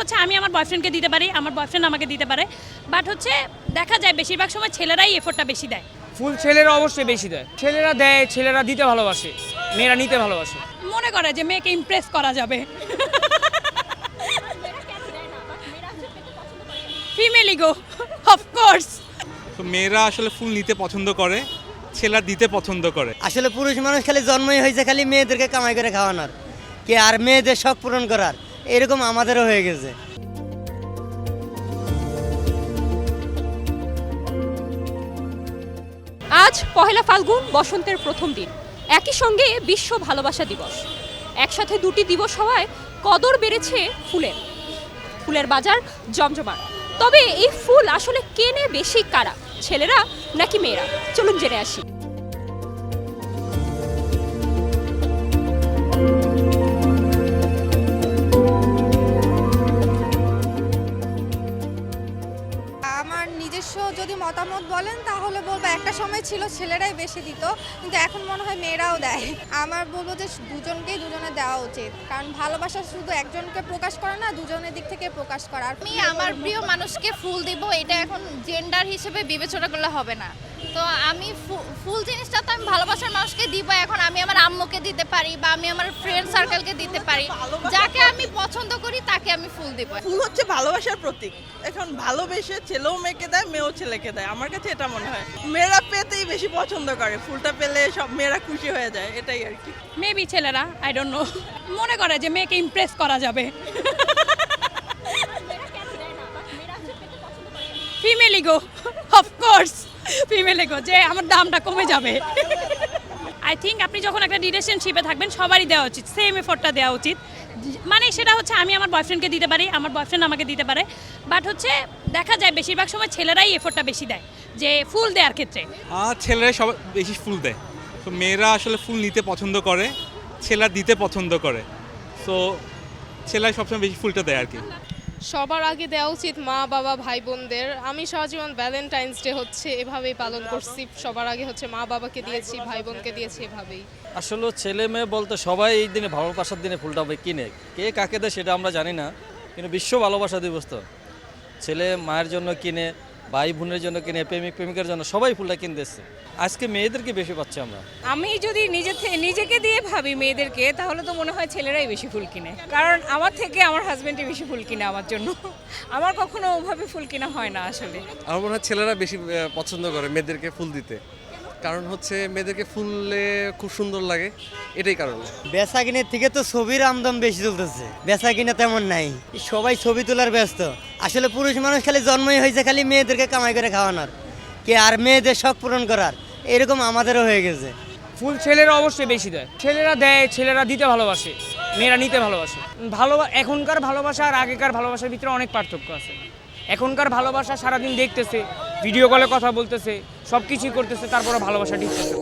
হচ্ছে আমি আমার বয়ফ্রেন্ডকে দিতে পারি, আমার বয়ফ্রেন্ড আমাকে দিতে পারে, বাট হচ্ছে দেখা যায় বেশিরভাগ সময় ছেলেরাই এফোর্টটা বেশি দেয়। ফুল ছেলেরা অবশ্যই বেশি দেয়, ছেলেরা দেয়, ছেলেরা দিতে ভালোবাসে, মেয়েরা নিতে ভালোবাসে। মনে করে যে মেয়েকে ইমপ্রেস করা যাবে, ফিমেল ইগো অফকোর্স। তো মেয়েরা আসলে ফুল নিতে পছন্দ করে, ছেলেরা দিতে পছন্দ করে। আসলে পুরুষ মানুষ খালি জন্মই হয়েছে খালি মেয়েদেরকে কামাই করে খাওয়ানোর, কি আর মেয়েদের শখ পূরণ করার, এরকম আমাদেরও হয়ে গেছে। আজ পহেলা ফাল্গুন, বসন্তের প্রথম দিন, একই সঙ্গে বিশ্ব ভালোবাসা দিবস। একসাথে দুটি দিবস হওয়ায় কদর বেড়েছে ফুলের। ফুলের বাজার জমজমাট। তবে এই ফুল আসলে কেনে বেশি কারা, ছেলেরা নাকি মেয়েরা? চলুন জেনে আসি। আমার নিজস্ব যদি মতামত বলেন তাহলে বলবো একটা সময় ছিল ছেলেরাই বেশি দিত, কিন্তু এখন মনে হয় মেয়েরাও দেয়। আমার বলবো যে দুজনকেই দুজনে দেওয়া উচিত, কারণ ভালোবাসা শুধু একজনকে প্রকাশ করে না, দুজনের দিক থেকে প্রকাশ করা। আমি আমার প্রিয় মানুষকে ফুল দিব, এটা এখন জেন্ডার হিসেবে বিবেচনা করলে হবে না। তো আমি ফুল জিনিসটা তো আমি ভালোবাসার মানুষকে দিব, এখন আমি আমার আম্মুকে দিতে পারি বা আমি আমার ফ্রেন্ড সার্কেলকে দিতে পারি, যাকে আমি পছন্দ করি তাকে আমি ফুল দিব। ফুল হচ্ছে ভালোবাসার প্রতীক। এখন ভালোবেসে ছেলেও মেয়েকে দেয়, মেয়েও ছেলেকে দেয়, আমার কাছে এটা মনে হয়। মেয়েরা পেতেই বেশি পছন্দ করে, ফুলটা পেলে সব মেয়েরা খুশি হয়ে যায়, এটাই আর কি। মেবি ছেলেরা, আই ডোন্ট নো, মনে করে যে মেয়েকে ইমপ্রেস করা যাবে, female ego of course, female ego, যে আমার দামটা কমে যাবে। আই থিঙ্ক আপনি যখন একটা রিলেশনশিপে থাকবেন সবারই দেওয়া উচিত, সেম এফোর্টটা দেওয়া উচিত। মানে সেটা হচ্ছে আমি আমার বয়ফ্রেন্ডকে দিতে পারি, আমার বয়ফ্রেন্ড আমাকে দিতে পারে, বাট হচ্ছে দেখা যায় বেশিরভাগ সময় ছেলেরাই এফোর্টটা বেশি দেয় যে ফুল দেওয়ার ক্ষেত্রে। ছেলেরা সব বেশি ফুল দেয়, তো মেয়েরা আসলে ফুল নিতে পছন্দ করে, ছেলেরা দিতে পছন্দ করে। তো ছেলেরা সবসময় বেশি ফুলটা দেয় আর কি। সবার আগে দেওয়া উচিত মা বাবা ভাই বোনদের। আমি সারা জীবন ভ্যালেন্টাইন্স ডে হচ্ছে এভাবেই পালন করছি, সবার আগে হচ্ছে মা বাবাকে দিয়েছি, ভাই বোনকে দিয়েছি, এভাবেই। আসলে ছেলে মেয়ে বলতে সবাই এই দিনে ভালোবাসার দিনে ফুলটা কিনে, কে কাকে দেয় সেটা আমরা জানি না, কিন্তু বিশ্ব ভালোবাসা দিবস তো ছেলে মায়ের জন্য কিনে, ভাই বোনের জন্য কিনে, প্রেমিক প্রেমিকার জন্য সবাই ফুলটা কিনতেছে। আজকে মেয়েদেরকে বেশি পাচ্ছি আমরা। আমি যদি নিজেকে দিয়ে ভাবি মেয়েদেরকে, তাহলে তো মনে হয় ছেলেরাই বেশি ফুল কিনে, কারণ আমার থেকে আমার হাজবেন্ডই বেশি ফুল কিনে আমার জন্য। আমার কখনো ওভাবে ফুল কিনা হয় না আসলে। আমার মনে হয় ছেলেরা বেশি পছন্দ করে মেয়েদেরকে ফুল দিতে, কারণ হচ্ছে মেয়েদেরকে ফুললে খুব সুন্দর লাগে, এটাই কারণ। বেচা কিনের থেকে তো ছবির আমদাম বেশি চলতেছে, বেচা কিনা তেমন নাই, সবাই ছবি তোলার ব্যস্ত। আসলে পুরুষ মানুষ খালি জন্মই হয়েছে খালি মেয়েদেরকে কামাই করে খাওয়ানোর, কি আর মেয়েদের শখ পূরণ করার, এরকম আমাদেরও হয়ে গেছে। ফুল ছেলেরা অবশ্যই বেশি দেয়, ছেলেরা দেয়, ছেলেরা দিতে ভালোবাসে, মেয়েরা নিতে ভালোবাসে। এখনকার ভালোবাসা আর আগেকার ভালোবাসার ভিতরে অনেক পার্থক্য আছে। এখনকার ভালোবাসা সারাদিন দেখতেছে, ভিডিও কলে কথা বলতেছে, সব কিছুই করতেছে, তারপরে ভালোবাসা টিকতেছে।